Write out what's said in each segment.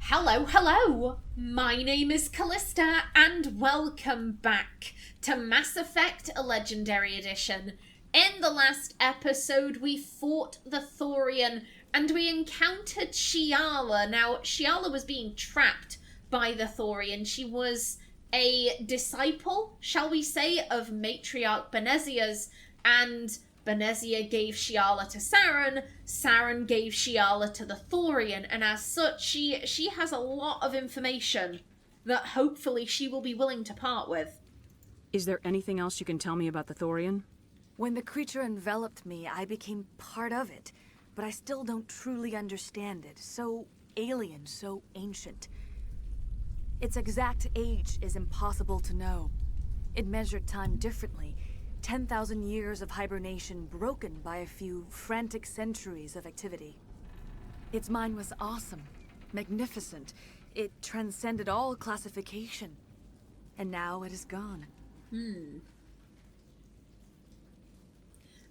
Hello, hello! My name is Kallista, and welcome back to Mass Effect: A Legendary Edition. In the last episode, we fought the Prothean, and we encountered Shiala. Now, Shiala was being trapped by the Prothean. She was a disciple, shall we say, of Matriarch Benezia's, and Benezia gave Shiala to Saren, Saren gave Shiala to the Prothean, and as such, she has a lot of information that hopefully she will be willing to part with. Is there anything else you can tell me about the Prothean? When the creature enveloped me, I became part of it, but I still don't truly understand it. So alien, so ancient. Its exact age is impossible to know. It measured time differently. 10,000 years of hibernation broken by a few frantic centuries of activity. Its mind was awesome, magnificent. It transcended all classification. And now it is gone.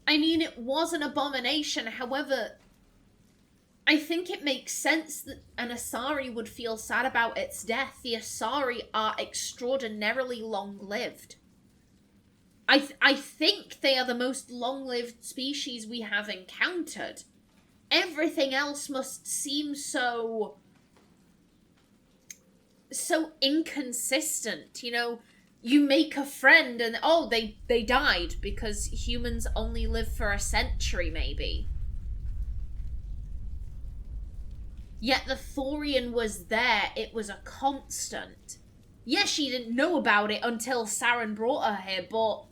I mean, it was an abomination, however, I think it makes sense that an Asari would feel sad about its death. The Asari are extraordinarily long-lived. I think they are the most long-lived species we have encountered. Everything else must seem so inconsistent. You know, you make a friend and, oh, they died because humans only live for a century, maybe. Yet the Prothean was there. It was a constant. Yes, she didn't know about it until Saren brought her here, but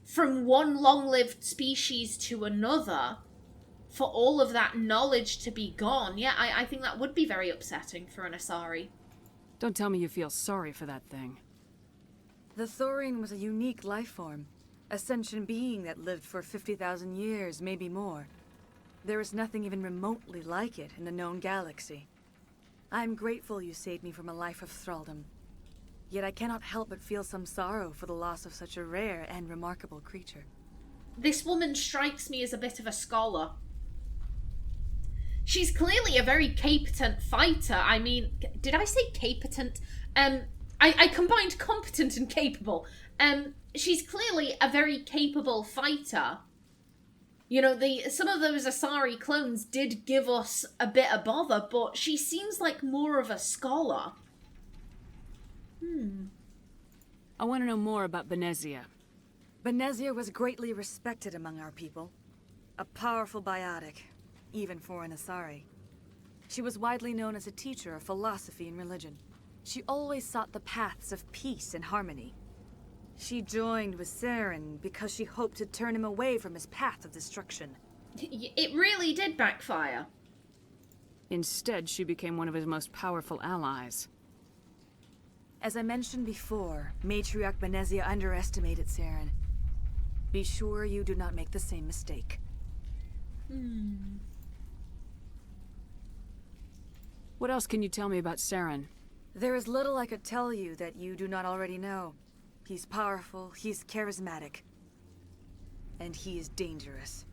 from one long-lived species to another, for all of that knowledge to be gone, yeah, I think that would be very upsetting for an Asari. Don't tell me you feel sorry for that thing. The Prothean was a unique life form. A sentient being that lived for 50,000 years, maybe more. There is nothing even remotely like it in the known galaxy. I'm grateful you saved me from a life of thraldom. Yet I cannot help but feel some sorrow for the loss of such a rare and remarkable creature. This woman strikes me as a bit of a scholar. She's clearly a very competent fighter. I mean, did I say competent? I combined competent and capable. She's clearly a very capable fighter. You know, some of those Asari clones did give us a bit of bother, but she seems like more of a scholar. I want to know more about Benezia. Benezia was greatly respected among our people. A powerful biotic, even for an Asari. She was widely known as a teacher of philosophy and religion. She always sought the paths of peace and harmony. She joined with Saren because she hoped to turn him away from his path of destruction. It really did backfire. Instead, she became one of his most powerful allies. As I mentioned before, Matriarch Benezia underestimated Saren. Be sure you do not make the same mistake. What else can you tell me about Saren? There is little I could tell you that you do not already know. He's powerful, he's charismatic, and he is dangerous.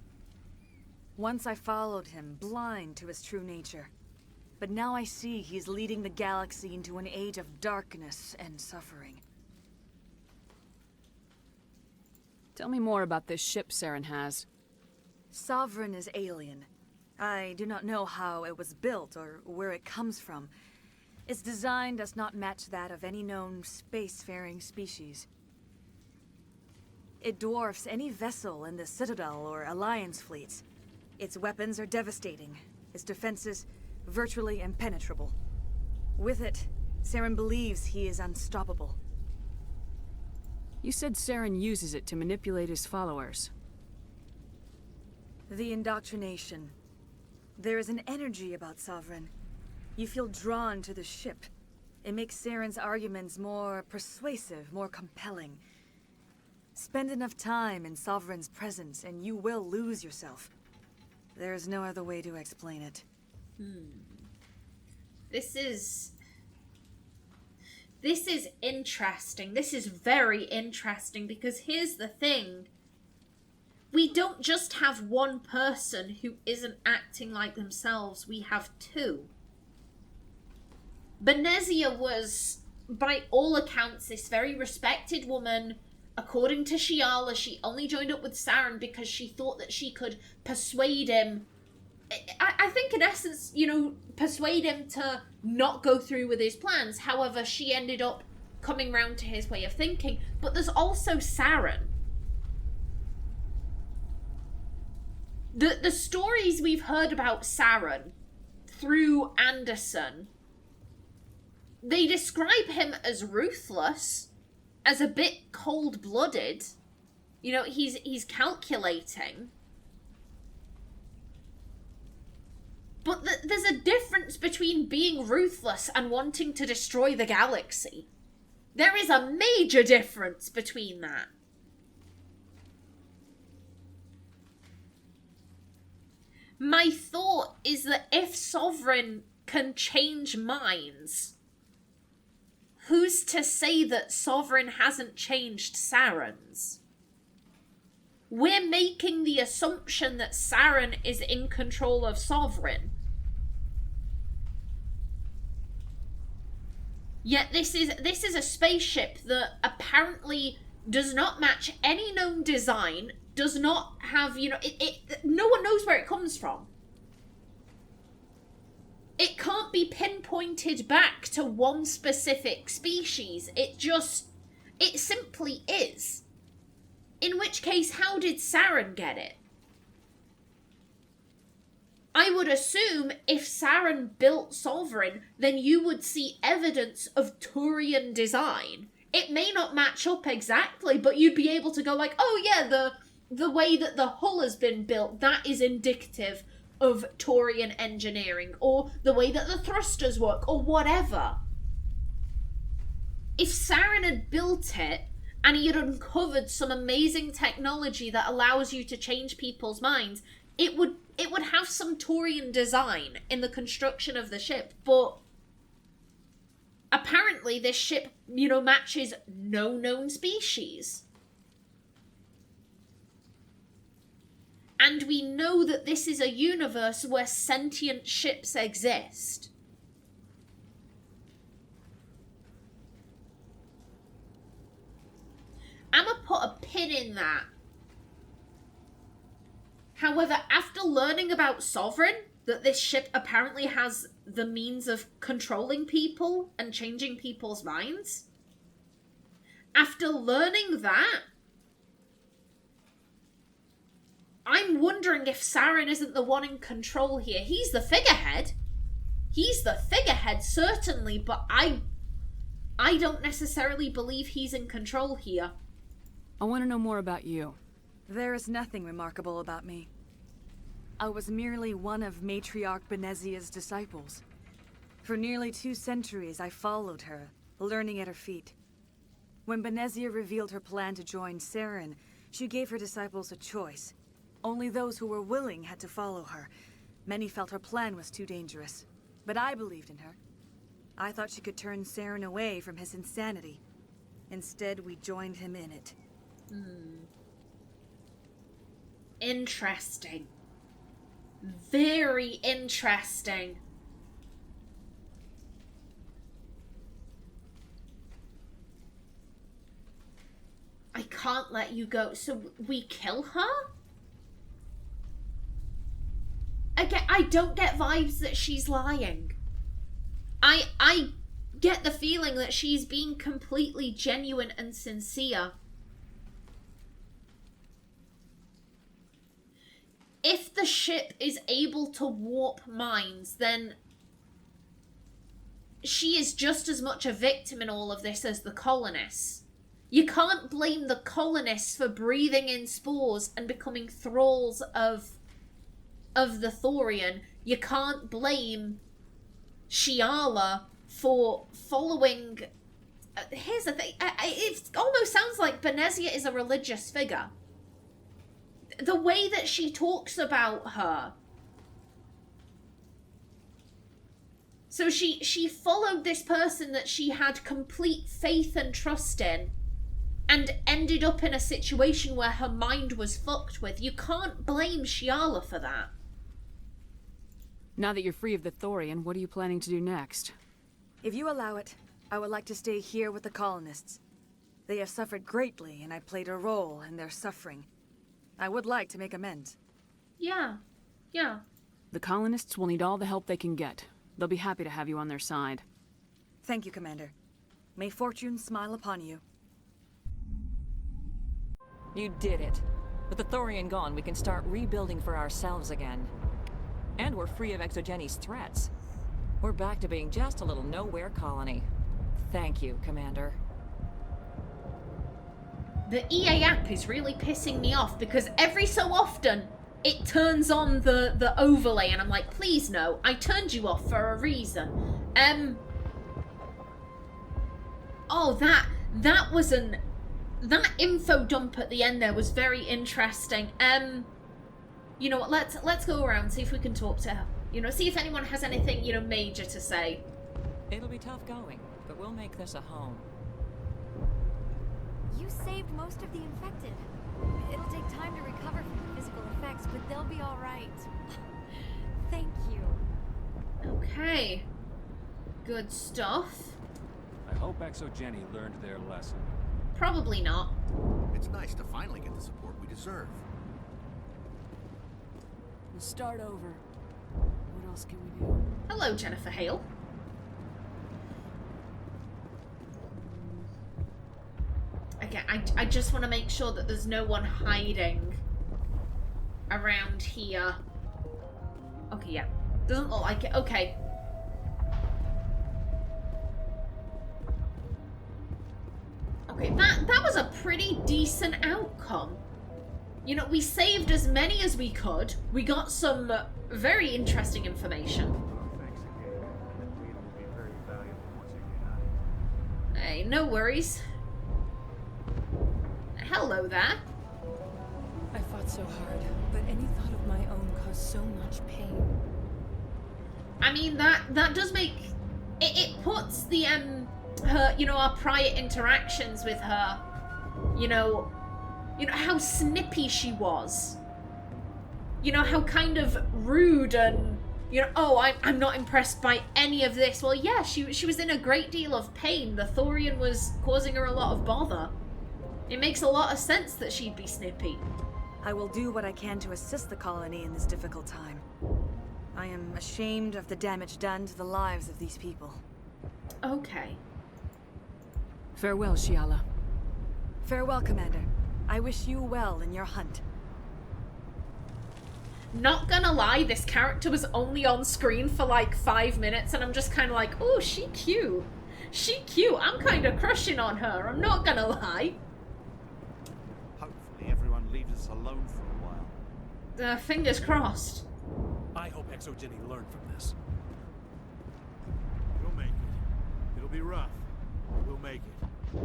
Once I followed him, blind to his true nature. But now I see he's leading the galaxy into an age of darkness and suffering. Tell me more about this ship Saren has. Sovereign is alien. I do not know how it was built or where it comes from. Its design does not match that of any known spacefaring species. It dwarfs any vessel in the Citadel or Alliance fleets. Its weapons are devastating. Its defenses virtually impenetrable. With it, Saren believes he is unstoppable. You said Saren uses it to manipulate his followers. The indoctrination. There is an energy about Sovereign. You feel drawn to the ship. It makes Saren's arguments more persuasive, more compelling. Spend enough time in Sovereign's presence and you will lose yourself. There is no other way to explain it. This is interesting. This is very interesting because here's the thing. we don't just have one person who isn't acting like themselves, we have two. Benezia was, by all accounts, this very respected woman. According to Shiala, she only joined up with Saren because she thought that she could persuade him. I think, in essence, persuade him to not go through with his plans. However, she ended up coming round to his way of thinking. But there's also Saren. The stories we've heard about Saren through Anderson, they describe him as ruthless, as a bit cold-blooded. He's calculating. But there's a difference between being ruthless and wanting to destroy the galaxy. There is a major difference between that. My thought is that if Sovereign can change minds, who's to say that Sovereign hasn't changed Saren's? We're making the assumption that Saren is in control of Sovereign. Yet this is a spaceship that apparently does not match any known design, does not have, no one knows where it comes from. It can't be pinpointed back to one specific species. It simply is. In which case, how did Saren get it? I would assume if Saren built Sovereign, then you would see evidence of Turian design. It may not match up exactly, but you'd be able to go like, oh yeah, the way that the hull has been built, that is indicative of Turian engineering, or the way that the thrusters work, or whatever. If Saren had built it, and he had uncovered some amazing technology that allows you to change people's minds, it would have some Turian design in the construction of the ship, but apparently this ship, matches no known species. And we know that this is a universe where sentient ships exist. I'm gonna put a pin in that. However, after learning about Sovereign, that this ship apparently has the means of controlling people and changing people's minds, after learning that, I'm wondering if Saren isn't the one in control here. He's the figurehead. He's the figurehead, certainly, but I don't necessarily believe he's in control here. I want to know more about you. There is nothing remarkable about me. I was merely one of Matriarch Benezia's disciples. For nearly 2 centuries, I followed her, learning at her feet. When Benezia revealed her plan to join Saren, she gave her disciples a choice. Only those who were willing had to follow her. Many felt her plan was too dangerous, but I believed in her. I thought she could turn Saren away from his insanity. Instead, we joined him in it. Interesting. Very interesting. I can't let you go. So we kill her? Again, I don't get vibes that she's lying. I get the feeling that she's being completely genuine and sincere. If the ship is able to warp minds, then she is just as much a victim in all of this as the colonists. You can't blame the colonists for breathing in spores and becoming thralls of the Thorian. You can't blame Shiala for following... here's the thing. It almost sounds like Benezia is a religious figure. The way that she talks about her. So she followed this person that she had complete faith and trust in, and ended up in a situation where her mind was fucked with. You can't blame Shiala for that. Now that you're free of the Thorian, what are you planning to do next? If you allow it, I would like to stay here with the colonists. They have suffered greatly, and I played a role in their suffering. I would like to make amends. Yeah. Yeah. The colonists will need all the help they can get. They'll be happy to have you on their side. Thank you, Commander. May fortune smile upon you. You did it. With the Thorian gone, we can start rebuilding for ourselves again. And we're free of Exogeni's threats. We're back to being just a little nowhere colony. Thank you, Commander. The EA app is really pissing me off because every so often it turns on the overlay and I'm like, please no, I turned you off for a reason. Oh, that was that info dump at the end there was very interesting. You know what, let's go around, see if we can talk to her. You know, see if anyone has anything, you know, major to say. It'll be tough going, but we'll make this a home. You saved most of the infected. It'll take time to recover from the physical effects, but they'll be all right. Thank you. Okay. Good stuff. I hope Exogeni learned their lesson. Probably not. It's nice to finally get the support we deserve. We'll start over. What else can we do? Hello, Jennifer Hale. Again, I just want to make sure that there's no one hiding around here. Okay, yeah. Doesn't look like it. Okay. Okay, that was a pretty decent outcome. You know, we saved as many as we could. We got some very interesting information. Thanks again. The data will be very valuable once you get out. Hey, no worries. Hello there. I fought so hard, but any thought of my own caused so much pain. I mean, that does make it puts the her, you know, our prior interactions with her, you know how snippy she was, you know, how kind of rude and, you know, oh, I'm not impressed by any of this. Well, yeah, she was in a great deal of pain. The Thorian was causing her a lot of bother. It makes a lot of sense that she'd be snippy. I will do what I can to assist the colony in this difficult time. I am ashamed of the damage done to the lives of these people. Okay. Farewell, Shiala. Farewell, Commander. I wish you well in your hunt. Not gonna lie, this character was only on screen for like 5 minutes and I'm just kind of like, oh, she cute. She cute. I'm kind of crushing on her. I'm not gonna lie. Hopefully everyone leaves us alone for a while. Fingers crossed. I hope Exogeni learned from this. We'll make it. It'll be rough, but we'll make it.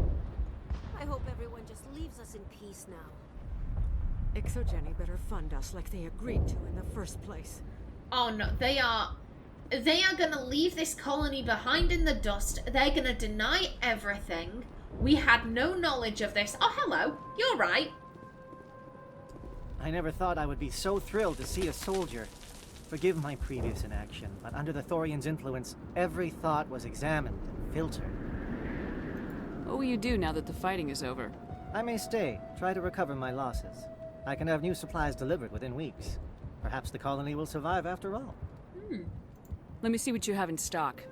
I hope everyone just leaves us in peace now. Exogeni better fund us like they agreed to in the first place. Oh no, they are gonna leave this colony behind in the dust. They're gonna deny everything. We had no knowledge of this. Oh, hello. You're right. I never thought I would be so thrilled to see a soldier. Forgive my previous inaction, but under the Thorian's influence, every thought was examined and filtered. What will you do now that the fighting is over? I may stay, try to recover my losses. I can have new supplies delivered within weeks. Perhaps the colony will survive after all. Let me see what you have in stock.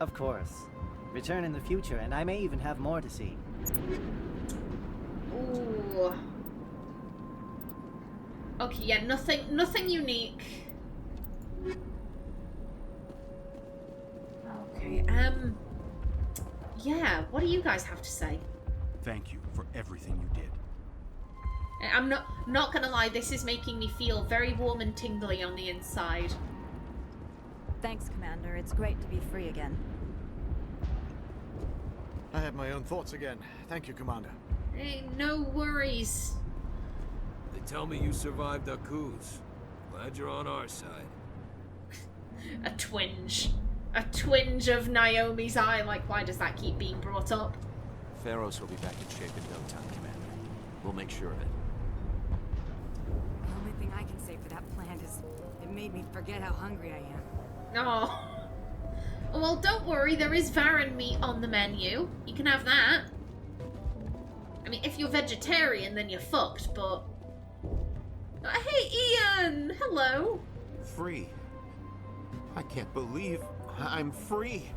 Of course. Return in the future, and I may even have more to see. Ooh. Okay, yeah, nothing unique. Okay, yeah, what do you guys have to say? Thank you for everything you did. I'm not gonna lie, this is making me feel very warm and tingly on the inside. Thanks, Commander. It's great to be free again. I have my own thoughts again. Thank you, Commander. Hey, no worries. They tell me you survived our coups. Glad you're on our side. A twinge. A twinge of Naomi's eye, like, why does that keep being brought up? Pharaohs will be back in shape in no time, Commander. We'll make sure of it. The only thing I can say for that plant is it made me forget how hungry I am. Oh. Well, don't worry, there is Varen meat on the menu. You can have that. I mean, if you're vegetarian, then you're fucked, but... Hey, Ian! Hello! Free. I can't believe I'm free.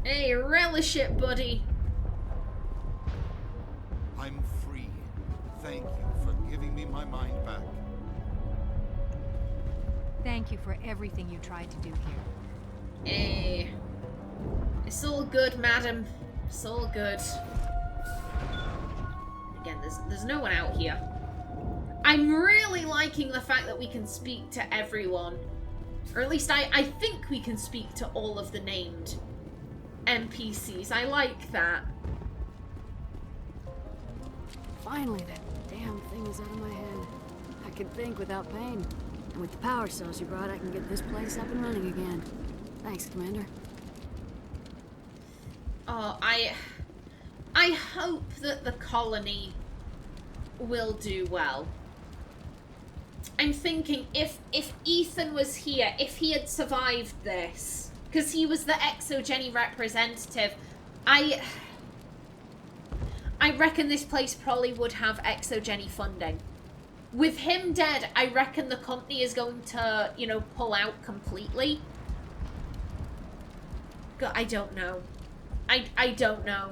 Hey, relish it, buddy. I'm free. Thank you for giving me my mind back. Thank you for everything you tried to do here. Hey. It's all good, madam. It's all good. Again, there's no one out here. I'm really liking the fact that we can speak to everyone. Or at least I think we can speak to all of the named NPCs. I like that. Finally, that damn thing is out of my head. I can think without pain. And with the power cells you brought, I can get this place up and running again. Thanks, Commander. Oh, I hope that the colony will do well. I'm thinking if Ethan was here, if he had survived this, because he was the Exogeny representative, I reckon this place probably would have Exogeny funding. With him dead, I reckon the company is going to, you know, pull out completely. God, I don't know. I don't know.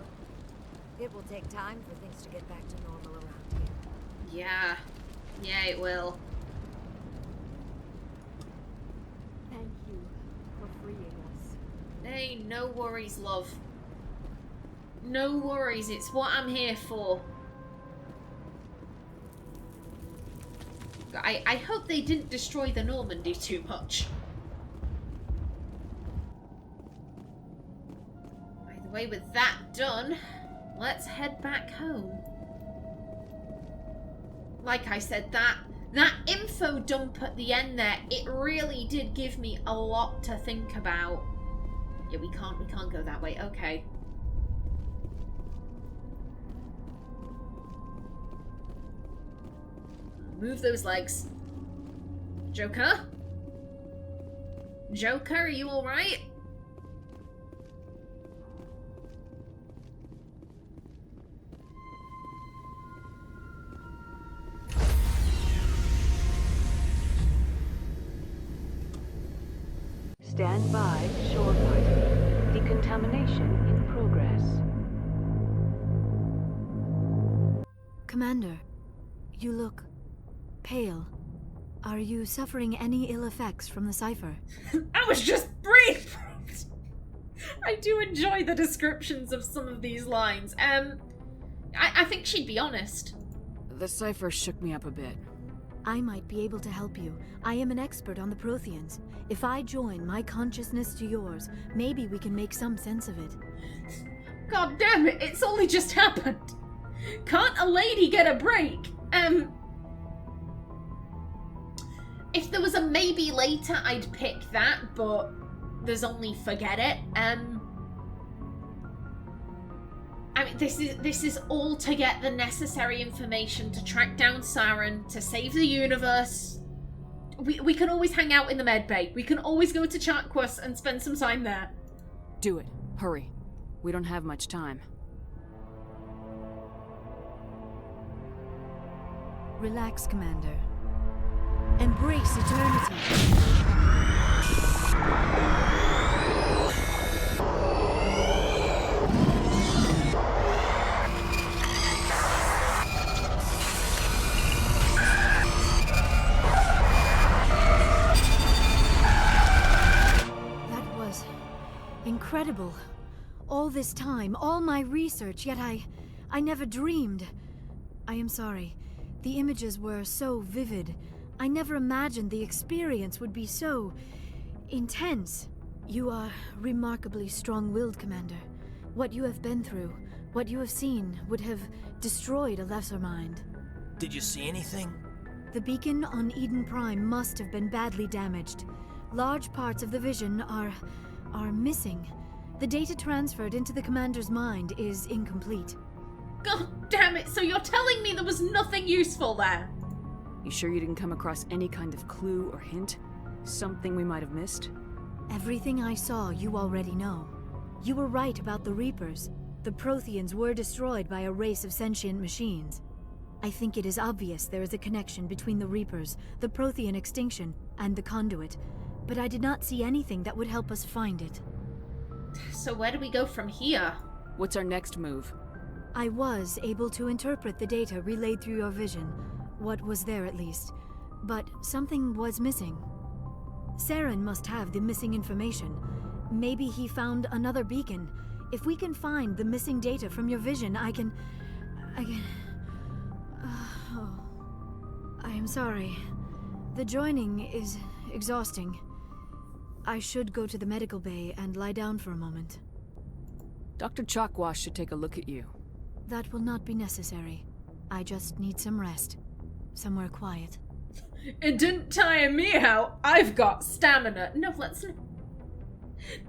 It will take time for things to get back to normal around here. Yeah. Yeah, it will. Thank you for freeing us. Hey, no worries, love. No worries, it's what I'm here for. I hope they didn't destroy the Normandy too much. By the way, with that done, let's head back home. Like I said, that info dump at the end there, it really did give me a lot to think about. Yeah, we can't go that way. Okay. Move those legs. Joker? Joker, are you alright? Stand by, shore party. Decontamination in progress. Commander, you look pale. Are you suffering any ill effects from the cipher? I was just brief. I do enjoy the descriptions of some of these lines. I think she'd be honest. The cipher shook me up a bit. I might be able to help you. I am an expert on the Protheans. If I join my consciousness to yours, maybe we can make some sense of it. God damn it, it's only just happened. Can't a lady get a break? If there was a maybe later, I'd pick that, but there's only forget it. I mean, this is all to get the necessary information to track down Saren, to save the universe. We can always hang out in the med bay. We can always go to Charquas and spend some time there. Do it. Hurry. We don't have much time. Relax, Commander. Embrace eternity. That was incredible. All this time, all my research, yet I never dreamed. I am sorry. The images were so vivid. I never imagined the experience would be so intense. You are remarkably strong-willed, Commander. What you have been through, what you have seen, would have destroyed a lesser mind. Did you see anything? The beacon on Eden Prime must have been badly damaged. Large parts of the vision are missing. The data transferred into the Commander's mind is incomplete. God damn it, so you're telling me there was nothing useful there? You sure you didn't come across any kind of clue or hint? Something we might have missed? Everything I saw, you already know. You were right about the Reapers. The Protheans were destroyed by a race of sentient machines. I think it is obvious there is a connection between the Reapers, the Prothean extinction, and the Conduit, but I did not see anything that would help us find it. So where do we go from here? What's our next move? I was able to interpret the data relayed through your vision, what was there at least, but something was missing. Saren must have the missing information. Maybe he found another beacon. If we can find the missing data from your vision, I can... I am sorry. The joining is exhausting. I should go to the medical bay and lie down for a moment. Dr. Chalkwash should take a look at you. That will not be necessary. I just need some rest. Somewhere quiet. It didn't tire me out. I've got stamina. No, let's...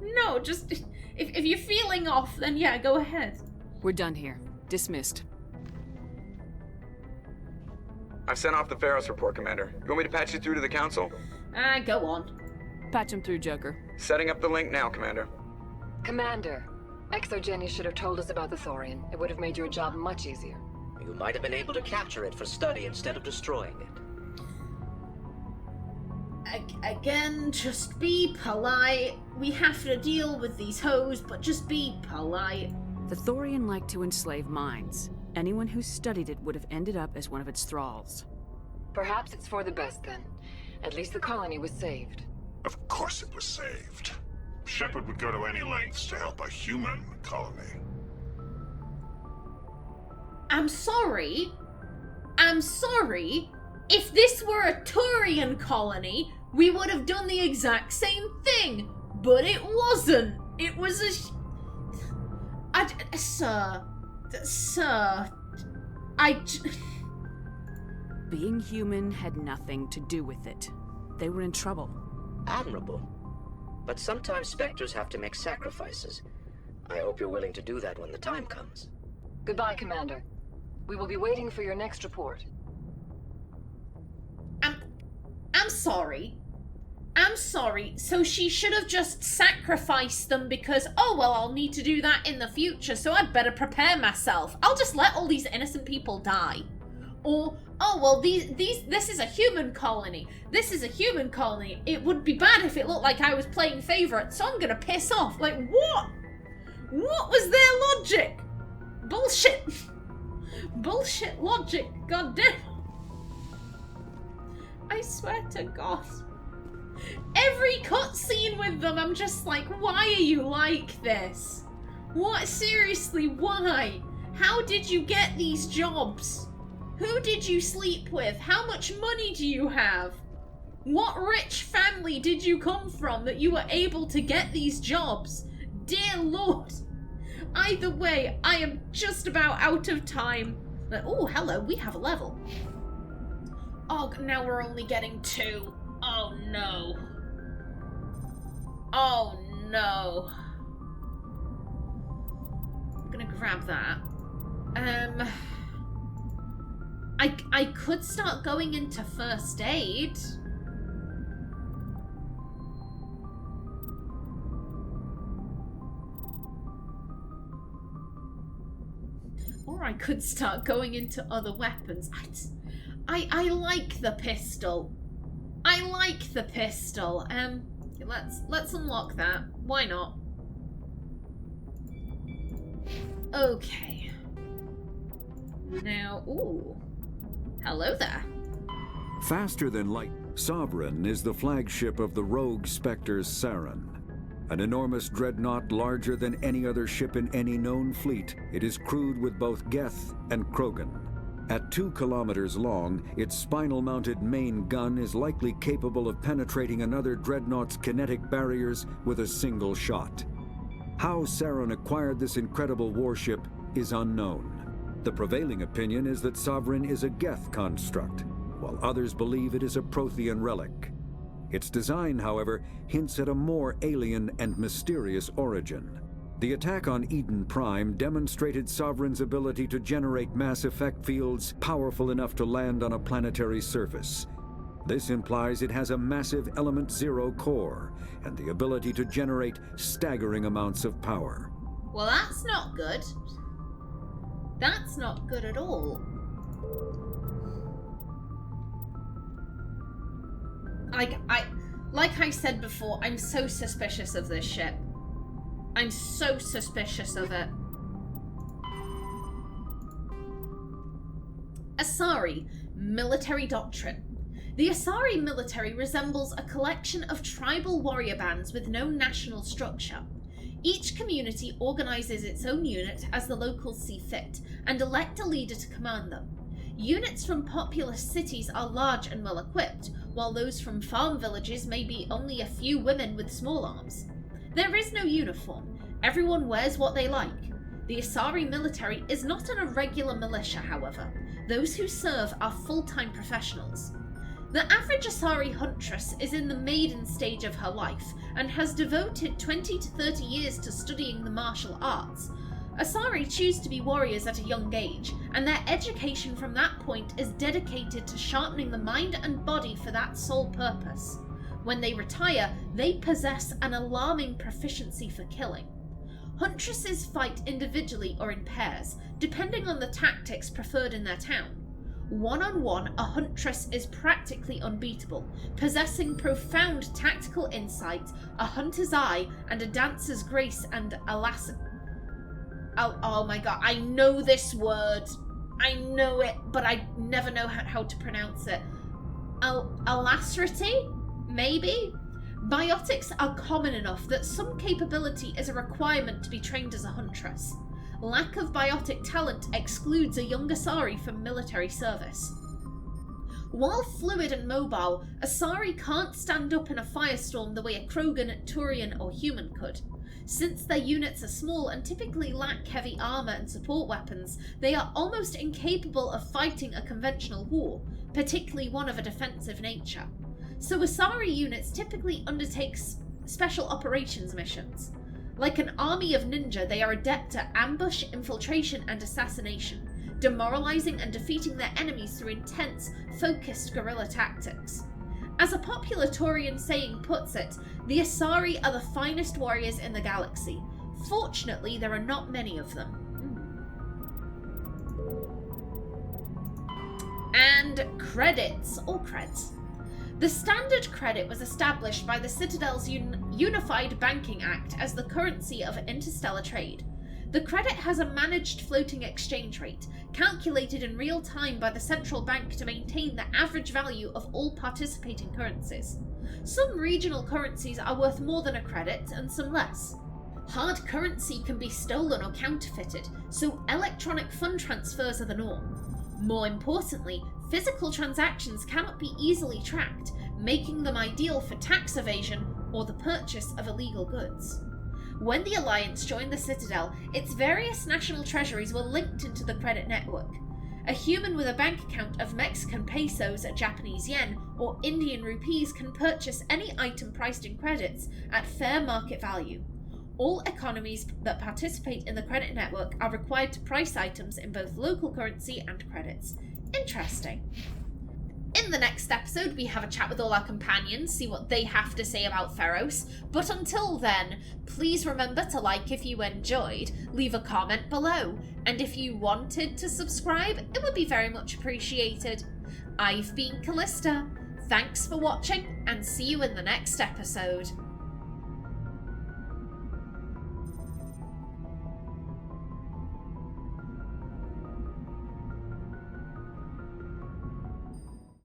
No, just... If you're feeling off, then yeah, go ahead. We're done here. Dismissed. I've sent off the Pharos report, Commander. You want me to patch you through to the Council? Go on. Patch him through, Joker. Setting up the link now, Commander. Commander, Exogeny should have told us about the Thorian. It would have made your job much easier. You might have been able to capture it for study instead of destroying it. Again, just be polite. We have to deal with these hoes, but just be polite. The Thorian liked to enslave minds. Anyone who studied it would have ended up as one of its thralls. Perhaps it's for the best then. At least the colony was saved. Of course it was saved. Shepard would go to any lengths to help a human colony. I'm sorry. If this were a Turian colony, we would have done the exact same thing. But it wasn't. It was Sir, Being human had nothing to do with it. They were in trouble. Admirable. But sometimes Spectres have to make sacrifices. I hope you're willing to do that when the time comes. Goodbye, Commander. We will be waiting for your next report. I'm sorry. So she should have just sacrificed them because, oh, well, I'll need to do that in the future, so I'd better prepare myself. I'll just let all these innocent people die. Or, oh, well, this is a human colony. This is a human colony. It would be bad if it looked like I was playing favorite, so I'm gonna piss off. Like, what? What was their logic? Bullshit. Bullshit logic. God damn. I swear to God. Every cutscene with them, I'm just like, why are you like this? What? Seriously, why? How did you get these jobs? Who did you sleep with? How much money do you have? What rich family did you come from that you were able to get these jobs? Dear Lord. Either way, I am just about out of time. Oh, hello, we have a level. Oh, now we're only getting 2. Oh no. Oh no. I'm gonna grab that. I could start going into first aid. Or I could start going into other weapons. I like the pistol. I like the pistol. Let's unlock that. Why not? Okay. Now, ooh. Hello there. Faster than light, Sovereign is the flagship of the rogue Spectres Saren. An enormous dreadnought larger than any other ship in any known fleet, it is crewed with both Geth and Krogan. At 2 kilometers long, its spinal-mounted main gun is likely capable of penetrating another dreadnought's kinetic barriers with a single shot. How Saren acquired this incredible warship is unknown. The prevailing opinion is that Sovereign is a Geth construct, while others believe it is a Prothean relic. Its design, however, hints at a more alien and mysterious origin. The attack on Eden Prime demonstrated Sovereign's ability to generate mass effect fields powerful enough to land on a planetary surface. This implies it has a massive Element Zero core and the ability to generate staggering amounts of power. Well, that's not good. That's not good at all. Like I said before, I'm so suspicious of this ship. I'm so suspicious of it. Asari, military doctrine. The Asari military resembles a collection of tribal warrior bands with no national structure. Each community organizes its own unit as the locals see fit, and elect a leader to command them. Units from populous cities are large and well equipped, while those from farm villages may be only a few women with small arms. There is no uniform. Everyone wears what they like. The Asari military is not an irregular militia, however. Those who serve are full-time professionals. The average Asari huntress is in the maiden stage of her life and has devoted 20 to 30 years to studying the martial arts. Asari choose to be warriors at a young age, and their education from that point is dedicated to sharpening the mind and body for that sole purpose. When they retire, they possess an alarming proficiency for killing. Huntresses fight individually or in pairs, depending on the tactics preferred in their town. One-on-one, a huntress is practically unbeatable, possessing profound tactical insight, a hunter's eye, and a dancer's grace and oh my god, I know this word. I know it, but I never know how to pronounce it. Alacrity? Maybe? Biotics are common enough that some capability is a requirement to be trained as a huntress. Lack of biotic talent excludes a young Asari from military service. While fluid and mobile, Asari can't stand up in a firestorm the way a Krogan, Turian, or human could. Since their units are small and typically lack heavy armor and support weapons, they are almost incapable of fighting a conventional war, particularly one of a defensive nature. So Asari units typically undertake special operations missions. Like an army of ninja, they are adept at ambush, infiltration, and assassination, demoralizing and defeating their enemies through intense, focused guerrilla tactics. As a popular Turian saying puts it, the Asari are the finest warriors in the galaxy. Fortunately, there are not many of them. And credits, or creds. The standard credit was established by the Citadel's Unified Banking Act as the currency of interstellar trade. The credit has a managed floating exchange rate, calculated in real time by the central bank to maintain the average value of all participating currencies. Some regional currencies are worth more than a credit, and some less. Hard currency can be stolen or counterfeited, so electronic fund transfers are the norm. More importantly, physical transactions cannot be easily tracked, making them ideal for tax evasion or the purchase of illegal goods. When the Alliance joined the Citadel, its various national treasuries were linked into the credit network. A human with a bank account of Mexican pesos, Japanese yen, or Indian rupees can purchase any item priced in credits at fair market value. All economies that participate in the credit network are required to price items in both local currency and credits. Interesting. In the next episode, we have a chat with all our companions, see what they have to say about Feros. But until then, please remember to like if you enjoyed, leave a comment below, and if you wanted to subscribe, it would be very much appreciated. I've been Kallista. Thanks for watching, and see you in the next episode.